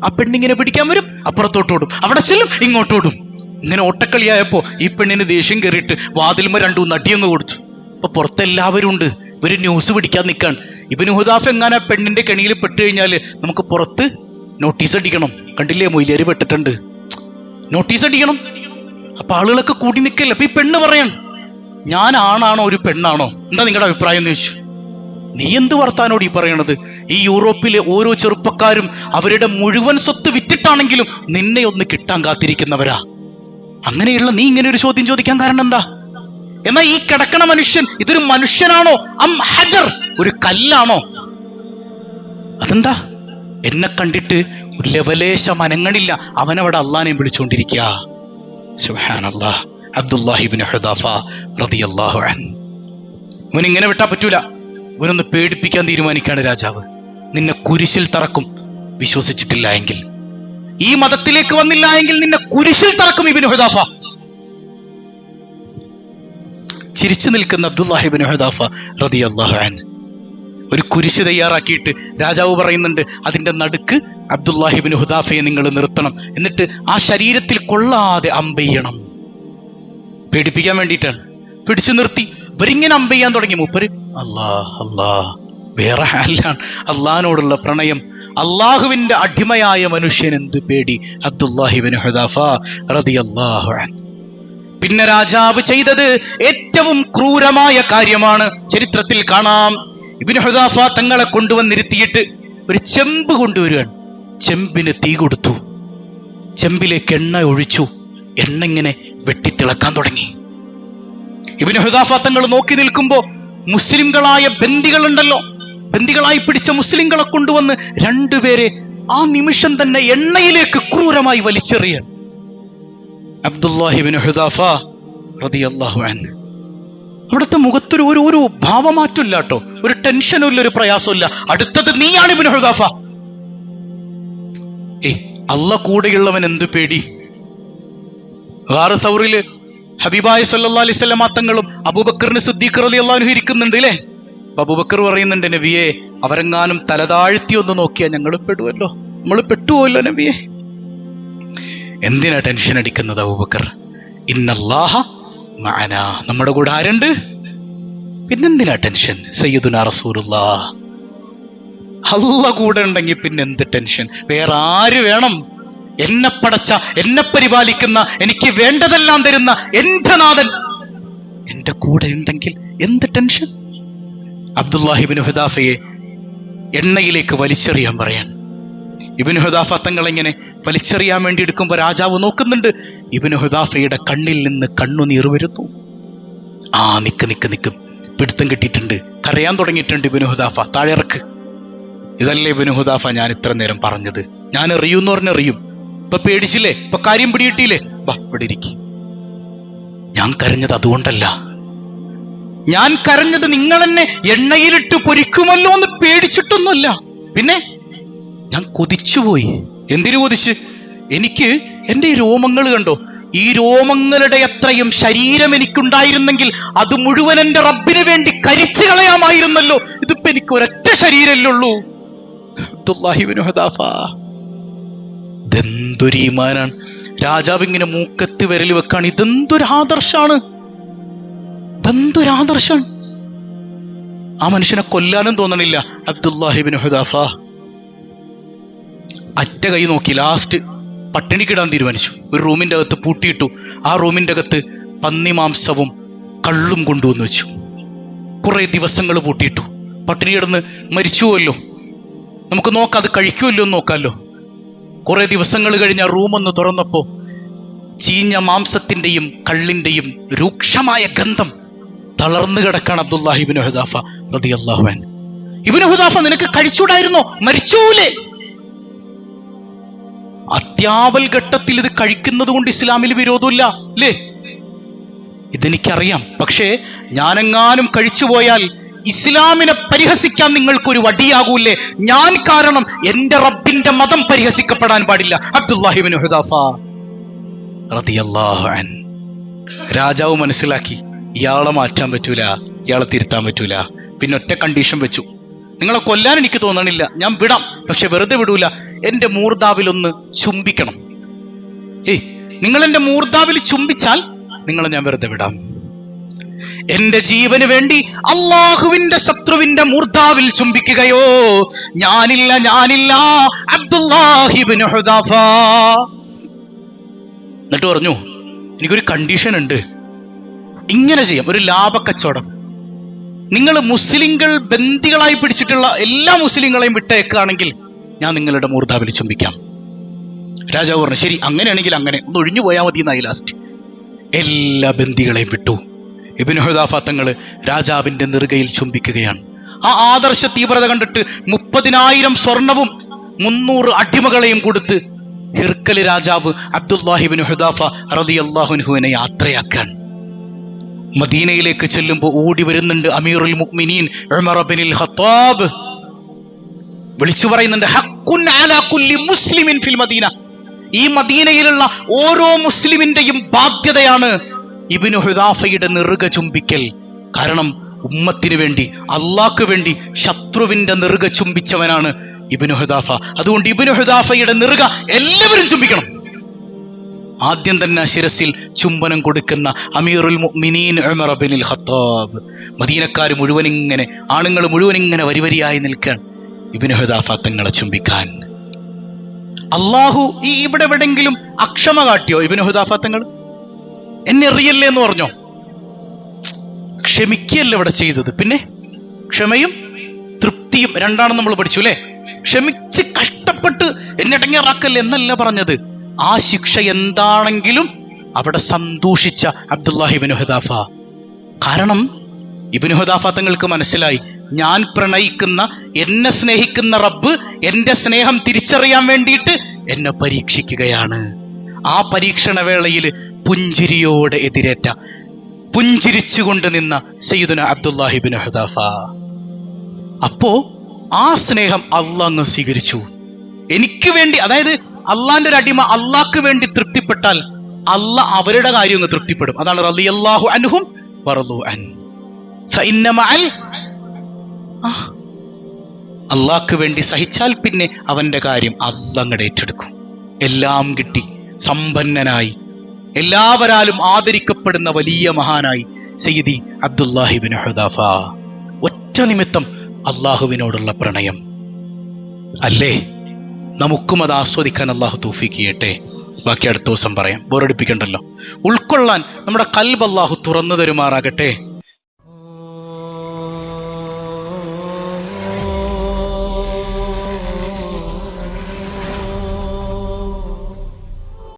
ആ പെണ്ണിങ്ങനെ പിടിക്കാൻ വരും, അപ്പുറത്തോട്ടോടും, അവിടെ ചെല്ലും, ഇങ്ങോട്ടോടും. ഇങ്ങനെ ഓട്ടക്കളിയായപ്പോ ഈ പെണ്ണിന് ദേഷ്യം കയറിയിട്ട് വാതിൽമ രണ്ടു നടിയങ്ങ് കൊടുത്തു. അപ്പൊ പുറത്തെല്ലാവരും ഉണ്ട്, ഇവര് ന്യൂസ് പിടിക്കാൻ നിൽക്കാൻ. ഇബ്നു ഹുദാഫ എങ്ങാനും പെണ്ണിന്റെ കെണിയിൽ പെട്ട് കഴിഞ്ഞാല് നമുക്ക് പുറത്ത് നോട്ടീസ് അടിക്കണം. കണ്ടില്ലേ, മൊയ്ലിയാര് പെട്ടിട്ടുണ്ട്, നോട്ടീസ് അടിക്കണം. അപ്പൊ ആളുകളൊക്കെ കൂടി നിൽക്കല്ലേ. അപ്പൊ ഈ പെണ്ണ് പറയാൻ, ഞാൻ ആണാണോ ഒരു പെണ്ണാണോ, എന്താ നിങ്ങളുടെ അഭിപ്രായം എന്ന് ചോദിച്ചു. നീ എന്ത് വർത്താനോട് ഈ പറയണത്? ഈ യൂറോപ്പിലെ ഓരോ ചെറുപ്പക്കാരും അവരുടെ മുഴുവൻ സ്വത്ത് വിറ്റിട്ടാണെങ്കിലും നിന്നെ ഒന്ന് കിട്ടാൻ കാത്തിരിക്കുന്നവരാ. അങ്ങനെയുള്ള നീ ഇങ്ങനെ ഒരു ചോദ്യം ചോദിക്കാൻ കാരണം എന്താ? എന്നാ ഈ കിടക്കണ മനുഷ്യൻ ഇതൊരു മനുഷ്യനാണോ അം ഹജർ, ഒരു കല്ലാണോ? അതെന്താ? എന്നെ കണ്ടിട്ട് ഒരു ലവലേശം അനങ്ങണില്ല, അവനവിടെ അള്ളാനെയും വിളിച്ചുകൊണ്ടിരിക്കുക. സുബ്ഹാനല്ലാഹ്. അബ്ദുല്ലാഹി ഇബ്നു ഹുദാഫ റളിയല്ലാഹു അൻഹു. ഇവനിങ്ങനെ വിട്ടാ പറ്റൂല. ഇവനൊന്ന് പേടിപ്പിക്കാൻ തീരുമാനിക്കാണ് രാജാവ്. നിന്നെ കുരിശിൽ തറക്കും വിശ്വസിച്ചിട്ടില്ല എങ്കിൽ, ഈ മതത്തിലേക്ക് വന്നില്ല എങ്കിൽ നിന്നെ കുരിശിൽ തറക്കും ഇബ്നു ഹുദാഫ. ചിരിച്ചു നിൽക്കുന്ന അബ്ദുല്ലാഹി ഇബ്നു ഹുദാഫ റളിയല്ലാഹു അൻഹു ഒരു കുരിശ് തയ്യാറാക്കിയിട്ട് രാജാവ് പറയുന്നുണ്ട്, അതിന്റെ നടുക്ക് അബ്ദുല്ലാഹി ഇബ്നു ഹുദാഫയെ നിങ്ങൾ നിർത്തണം, എന്നിട്ട് ആ ശരീരത്തിൽ കൊള്ളാതെ അമ്പെയ്യണം. പേടിപ്പിക്കാൻ വേണ്ടിയിട്ടാണ്. പിടിച്ചു നിർത്തി. ഇവരിങ്ങനെ അമ്പെയ്യാൻ തുടങ്ങി. മൂപ്പര് അല്ലാ വേറെ ഹാലാണ്. അള്ളാഹിനോടുള്ള പ്രണയം. അള്ളാഹുവിന്റെ അടിമയായ മനുഷ്യൻ എന്ത് പേടി. അബ്ദുല്ലാഹി ഇബ്നു ഹുദാഫ റളിയല്ലാഹു അൻഹു. പിന്നെ രാജാവ് ചെയ്തത് ഏറ്റവും ക്രൂരമായ കാര്യമാണ്. ചരിത്രത്തിൽ കാണാം, ഇബ്നു ഹുദാഫ തങ്ങളെ കൊണ്ടുവന്നിരുത്തിയിട്ട് ഒരു ചെമ്പ് കൊണ്ടുവരികയാണ്. ചെമ്പിന് തീ കൊടുത്തു, ചെമ്പിലേക്ക് എണ്ണ ഒഴിച്ചു. എണ്ണ ഇങ്ങനെ വെട്ടിത്തിളക്കാൻ തുടങ്ങി. ഇബ്നു ഹുദാഫ തങ്ങൾ നോക്കി നിൽക്കുമ്പോ മുസ്ലിംകളായ ബന്ദികളുണ്ടല്ലോ, ബന്ദികളായി പിടിച്ച മുസ്ലിംകളെ കൊണ്ടുവന്ന് രണ്ടുപേരെ ആ നിമിഷം തന്നെ എണ്ണയിലേക്ക് ക്രൂരമായി വലിച്ചെറിയാൻ. അബ്ദുല്ലാഹി ഇബ്നു ഹുദാഫ റളിയല്ലാഹു അൻഹു അവിടുത്തെ മുഖത്തൊരു ഒരു ഭാവമാറ്റമില്ല കേട്ടോ, ഒരു ടെൻഷനും ഇല്ല, ഒരു പ്രയാസമില്ല. അടുത്തത് നീയാണ് ഇബ്നു ഹുദാഫ. അല്ലാഹ് കൂടെയുള്ളവൻ എന്ത് പേടി. ഗാറ് സൗറില് ഹബീബായ സല്ലല്ലാഹു അലൈഹി വസല്ലം തങ്ങളും അബൂബക്കറിന് സിദ്ദീഖ് റളിയല്ലാഹു അൻഹു ഇരിക്കുന്നുണ്ട് അല്ലേ. അബൂബക്കർ പറയുന്നുണ്ട്, നബിയെ അവരെങ്ങാനും തലതാഴ്ത്തി ഒന്ന് നോക്കിയാൽ ഞങ്ങൾ പെടുവല്ലോ, നമ്മൾ പെട്ടുപോയല്ലോ നബിയെ. എന്തിനാ ടെൻഷൻ അടിക്കുന്നത് അബൂബക്കർ? ഇന്നല്ലാഹ മഅനാ, നമ്മുടെ കൂടെ ആരുണ്ട്? പിന്നെന്തിനാ ടെൻഷൻ? സയ്യിദുനാ റസൂലുള്ളാഹ്. അല്ലാഹ് കൂടെ ഉണ്ടെങ്കിൽ പിന്നെ എന്ത് ടെൻഷൻ? വേറെ ആര് വേണം? എന്നെ പടച്ച, എന്നെ പരിപാലിക്കുന്ന, എനിക്ക് വേണ്ടതെല്ലാം തരുന്ന എന്റെ നാഥൻ എന്റെ കൂടെ ഉണ്ടെങ്കിൽ എന്ത് ടെൻഷൻ? അബ്ദുല്ലാഹി ഇബ്നു ഹുദാഫയെ എണ്ണയിലേക്ക് വലിച്ചെറിയാൻ പറയാൻ. ഇബ്നു ഹുദാഫ തങ്ങൾ ഇങ്ങനെ വലിച്ചെറിയാൻ വേണ്ടി എടുക്കുമ്പോൾ രാജാവ് നോക്കുന്നുണ്ട്. ഇബ്നു ഹുദാഫയുടെ കണ്ണിൽ നിന്ന് കണ്ണുനീർ വരുന്നു. നിക്ക് പിടുത്തം കിട്ടിയിട്ടുണ്ട്, കരയാൻ തുടങ്ങിയിട്ടുണ്ട് ഇബ്നു ഹുദാഫ. താഴെ ഇറക്ക്. ഇതല്ലേ ഇബ്നു ഹുദാഫ ഞാൻ ഇത്ര നേരം പറഞ്ഞത്? ഞാൻ എറിയൂന്ന് പറഞ്ഞെറിയും. ഇപ്പൊ പേടിച്ചില്ലേ? ഇപ്പൊ കാര്യം പിടികിട്ടിയില്ലേ? വാ ഇവിടെ ഇരിക്കും. ഞാൻ കരഞ്ഞത് അതുകൊണ്ടല്ല, ഞാൻ കരഞ്ഞത് നിങ്ങൾ എന്നെ എണ്ണയിലിട്ട് പൊരിക്കുമല്ലോ എന്ന് പേടിച്ചിട്ടൊന്നുമല്ല. പിന്നെ ഞാൻ കൊതിച്ചുപോയി. എന്തിനു കൊതിച്ച്? എനിക്ക് എന്റെ ഈ രോമങ്ങൾ കണ്ടോ, ഈ രോമങ്ങളുടെ അത്രയും ശരീരം എനിക്കുണ്ടായിരുന്നെങ്കിൽ അത് മുഴുവൻ എന്റെ റബ്ബിന് വേണ്ടി കരിച്ചു കളയാമായിരുന്നല്ലോ. ഇതിപ്പോ എനിക്ക് ഒരൊറ്റ ശരീരമല്ലേ ഉള്ളൂ. അബ്ദുല്ലാഹി ഇബ്നു ഹുദാഫ. ഇതെന്തൊരു ഈമാനാണ്. രാജാവ് ഇങ്ങനെ മൂക്കത്ത് വിരൽ വെക്കാണ്. ഇതെന്തൊരു ആദർശാണ്, ഇതെന്തൊരു ആദർശാണ്. ആ മനുഷ്യനെ കൊല്ലാനും തോന്നണില്ല അബ്ദുല്ലാഹി ഇബ്നു ഹുദാഫ. അറ്റ കൈ നോക്കി ലാസ്റ്റ് പട്ടിണിക്കിടാൻ തീരുമാനിച്ചു. ഒരു റൂമിൻ്റെ അകത്ത് പൂട്ടിയിട്ടു. ആ റൂമിൻ്റെ അകത്ത് പന്നിമാംസവും കള്ളും കൊണ്ടുവന്ന് വെച്ചു. കുറെ ദിവസങ്ങൾ പൂട്ടിയിട്ടു. പട്ടിണി കിടന്ന് മരിച്ചുവല്ലോ, നമുക്ക് നോക്കാം അത് കഴിക്കുമല്ലോ എന്ന് നോക്കാമല്ലോ. കുറെ ദിവസങ്ങൾ കഴിഞ്ഞ് ആ റൂമൊന്ന് തുറന്നപ്പോ ചീഞ്ഞ മാംസത്തിന്റെയും കള്ളിന്റെയും രൂക്ഷമായ ഗന്ധം. തളർന്നു കിടക്കാണ് അബ്ദുല്ലാഹി ഇബ്നു ഹുദാഫ റളിയല്ലാഹു അൻഹു. ഇബ്നു ഹുദാഫ, നിനക്ക് കഴിച്ചൂടായിരുന്നോ? മരിച്ചൂലേ? അത്യാപൽ ഘട്ടത്തിൽ ഇത് കഴിക്കുന്നത് കൊണ്ട് ഇസ്ലാമിൽ വിരോധമില്ല അല്ലേ? ഇതെനിക്കറിയാം. പക്ഷേ ഞാനെങ്ങാനും കഴിച്ചുപോയാൽ ഇസ്ലാമിനെ പരിഹസിക്കാൻ നിങ്ങൾക്കൊരു വടിയാകൂലേ? ഞാൻ കാരണം എന്റെ റബ്ബിന്റെ മതം പരിഹസിക്കപ്പെടാൻ പാടില്ല. അബ്ദുല്ലാഹി ഇബ്നു ഹുദാഫ റളിയല്ലാഹു അൻഹു. രാജാവ് മനസ്സിലാക്കി, ഇയാളെ മാറ്റാൻ പറ്റൂല, ഇയാളെ തിരുത്താൻ പറ്റൂല. പിന്നെ ഒറ്റ കണ്ടീഷൻ വെച്ചു, നിങ്ങളെ കൊല്ലാൻ എനിക്ക് തോന്നണില്ല, ഞാൻ വിടാം, പക്ഷെ വെറുതെ വിടൂല, എന്റെ മൂർദാവിലൊന്ന് ചുംബിക്കണം. നിങ്ങൾ എന്റെ മൂർദാവിൽ ചുംബിച്ചാൽ നിങ്ങളെ ഞാൻ വെറുതെ വിടാം. എന്റെ ജീവന് വേണ്ടി അള്ളാഹുവിന്റെ ശത്രുവിന്റെ മൂർദാവിൽ ചുംബിക്കുകയോ? ഞാനില്ല അബ്ദുല്ലാഹി ഇബ്നു ഹുദാഫ. എന്നിട്ട് പറഞ്ഞു, എനിക്കൊരു കണ്ടീഷൻ ഉണ്ട്, ഇങ്ങനെ ചെയ്യാം, ഒരു ലാഭക്കച്ചവടം. നിങ്ങൾ മുസ്ലിങ്ങൾ ബന്ദികളായി പിടിച്ചിട്ടുള്ള എല്ലാ മുസ്ലിങ്ങളെയും വിട്ടേക്കുകയാണെങ്കിൽ ഞാൻ നിങ്ങളുടെ മൂർദാവിൽ ചുംബിക്കാം. രാജാവ് പറഞ്ഞു, ശരി, അങ്ങനെയാണെങ്കിൽ അങ്ങനെ, ഒന്ന് ഒഴിഞ്ഞു പോയാൽ മതി എന്നായി. ലാസ്റ്റ് എല്ലാ ബന്ദികളെയും വിട്ടു. ഇബ്നു ഹുദാഫ തങ്ങൾ രാജാവിന്റെ നെറുകയിൽ ചുംബിക്കുകയാണ്. ആ ആദർശ തീവ്രത കണ്ടിട്ട് 30,000 സ്വർണവും 300 അടിമകളെയും കൊടുത്ത് ഹിർക്കൽ രാജാവ് അബ്ദുല്ലാഹി ഇബ്നു ഹുദാഫ റളിയല്ലാഹു അൻഹുവിനെ യാത്രയാക്കാൻ. മദീനയിലേക്ക് ചെല്ലുമ്പോൾ ഓടി വരുന്നുണ്ട് അമീറുൽ മുഅ്മിനീൻ ഉമർ ഇബ്നുൽ ഖത്താബ്. വിളിച്ചു പറയുന്നുണ്ട്, ഹഖ്ഖുൻ അലാ കുല്ലി മുസ്ലിമിൻ ഫിൽ മദീന. ഈ മദീനയിലുള്ള ഓരോ മുസ്ലിമിന്റെയും ബാധ്യതയാണ് ഇബ്നു ഹുദാഫയുടെ നെറുക ചുംബിക്കൽ. കാരണം ഉമ്മത്തിന് വേണ്ടി, അള്ളാഹ്ക്ക് വേണ്ടി ശത്രുവിന്റെ നെറുക ചുംബിച്ചവനാണ് ഇബ്നു ഹുദാഫ. അതുകൊണ്ട് ഇബ്നു ഹുദാഫയുടെ നെറുക എല്ലാവരും ചുംബിക്കണം. ആദ്യം തന്നെ ശിരസിൽ ചുംബനം കൊടുക്കുന്ന അമീറുൽ മുഅ്മിനീൻ ഉമർ ഇബ്നുൽ ഖത്താബ്. മദീനക്കാർ മുഴുവൻ ഇങ്ങനെ, ആണുങ്ങൾ മുഴുവൻ ഇങ്ങനെ വരിവരിയായി നിൽക്കാൻ ഇബ്നു ഹുദാഫ തങ്ങളെ ചുംബിക്കാൻ. അള്ളാഹു ഈ ഇവിടെ എവിടെങ്കിലും അക്ഷമ കാട്ടിയോ ഇബ്നു ഹുദാഫ തങ്ങൾ? എന്നെ എറിയല്ലേ എന്ന് പറഞ്ഞോ? ക്ഷമിക്കുകയല്ല ഇവിടെ ചെയ്തത്. പിന്നെ ക്ഷമയും തൃപ്തിയും രണ്ടാണെന്ന് നമ്മൾ പഠിച്ചു അല്ലേ? ക്ഷമിച്ച് കഷ്ടപ്പെട്ട് എന്നെ ഇടങ്ങേറാക്കല്ലേ എന്നല്ല പറഞ്ഞത്. ആ ശിക്ഷ എന്താണെങ്കിലും അവിടെ സന്തോഷിച്ച അബ്ദുല്ലാഹി ഇബ്നു ഹുദാഫ. കാരണം ഇബ്നു ഹുദാഫ തങ്ങൾക്ക് മനസ്സിലായി, ഞാൻ പ്രണയിക്കുന്ന, എന്നെ സ്നേഹിക്കുന്ന റബ്ബ് എന്റെ സ്നേഹം തിരിച്ചറിയാൻ വേണ്ടിയിട്ട് എന്നെ പരീക്ഷിക്കുകയാണ്. ആ പരീക്ഷണ വേളയിൽ പുഞ്ചിരിയോടെ എതിരേറ്റ, പുഞ്ചിരിച്ചുകൊണ്ട് നിന്ന സയ്യിദുന അബ്ദുല്ലാഹി ഇബ്നു ഹുദാഫ. അപ്പോ ആ സ്നേഹം അള്ളാഹ് അങ്ങ് സ്വീകരിച്ചു. എനിക്ക് വേണ്ടി, അതായത് അള്ളാന്റെ ഒരു അടിമ അള്ളാഹ്ക്ക് വേണ്ടി തൃപ്തിപ്പെട്ടാൽ അള്ളാഹ് അവരുടെ കാര്യം ഒന്ന് തൃപ്തിപ്പെടും. അതാണ് റളിയല്ലാഹു അൻഹും വറളു അൻ. ഫഇന്ന മഅൽ, അള്ളാഹ്ക്ക് വേണ്ടി സഹിച്ചാൽ പിന്നെ അവന്റെ കാര്യം അള്ളാഹ് അങ്ങട് ഏറ്റെടുക്കും. എല്ലാം കിട്ടി, സമ്പന്നനായി, എല്ലാവരാലും ആദരിക്കപ്പെടുന്ന വലിയ മഹാനായി സയ്യിദി അബ്ദുല്ലാഹി ഇബ്നു ഹുദാഫ. ഒറ്റ നിമിത്തം അള്ളാഹുവിനോടുള്ള പ്രണയം അല്ലേ? നമുക്കും അത് ആസ്വദിക്കാൻ അള്ളാഹു തൗഫീഖ് ചെയ്യട്ടെ. ബാക്കി അടുത്ത ദിവസം പറയാം, ബോറടിപ്പിക്കണ്ടല്ലോ. ഉൾക്കൊള്ളാൻ നമ്മുടെ ഖൽബ് അള്ളാഹു തുറന്നു തരുമാറാകട്ടെ.